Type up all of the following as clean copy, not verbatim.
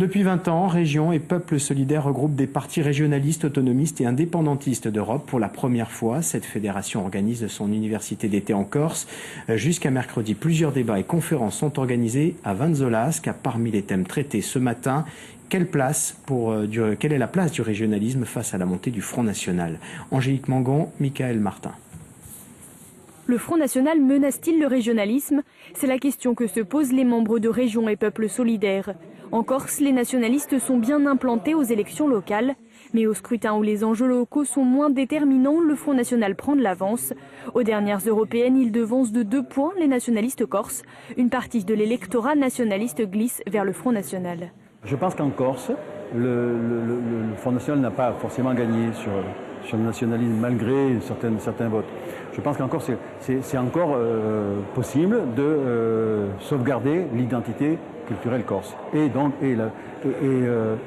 Depuis 20 ans, Régions et Peuples solidaires regroupent des partis régionalistes, autonomistes et indépendantistes d'Europe. Pour la première fois, cette fédération organise son université d'été en Corse. Jusqu'à mercredi, plusieurs débats et conférences sont organisés à Vanzolasque. Parmi les thèmes traités ce matin, quelle est la place du régionalisme face à la montée du Front National? Angélique Mangon, Michael Martin. Le Front National menace-t-il le régionalisme? C'est la question que se posent les membres de Régions et Peuples solidaires. En Corse, les nationalistes sont bien implantés aux élections locales. Mais au scrutin où les enjeux locaux sont moins déterminants, le Front National prend de l'avance. Aux dernières européennes, il devance de 2 points les nationalistes corses. Une partie de l'électorat nationaliste glisse vers le Front National. Je pense qu'en Corse, le Front National n'a pas forcément gagné sur le nationalisme malgré certains votes. Je pense qu'en Corse, c'est encore possible de sauvegarder l'identité culturelle corse et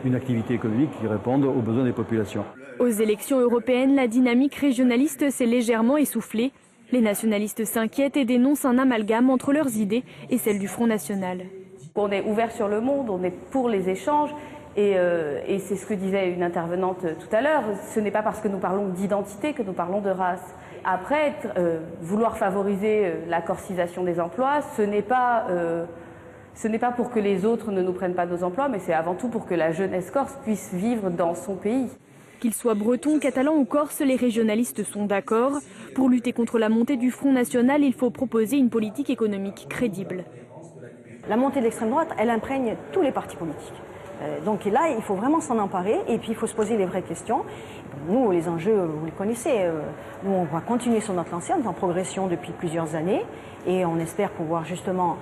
une activité économique qui réponde aux besoins des populations. Aux élections européennes, la dynamique régionaliste s'est légèrement essoufflée. Les nationalistes s'inquiètent et dénoncent un amalgame entre leurs idées et celles du Front National. On est ouvert sur le monde, on est pour les échanges et c'est ce que disait une intervenante tout à l'heure. Ce n'est pas parce que nous parlons d'identité que nous parlons de race. Après, vouloir favoriser la corcisation des emplois, ce n'est pas pour que les autres ne nous prennent pas nos emplois, mais c'est avant tout pour que la jeunesse corse puisse vivre dans son pays. Qu'ils soient bretons, catalans ou corses, les régionalistes sont d'accord. Pour lutter contre la montée du Front National, il faut proposer une politique économique crédible. La montée de l'extrême droite, elle imprègne tous les partis politiques. Donc là, il faut vraiment s'en emparer et puis il faut se poser les vraies questions. Nous, les enjeux, vous les connaissez. Nous, on va continuer sur notre lancée, on est en progression depuis plusieurs années et on espère pouvoir justement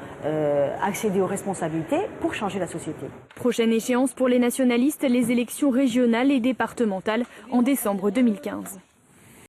accéder aux responsabilités pour changer la société. Prochaine échéance pour les nationalistes, les élections régionales et départementales en décembre 2015.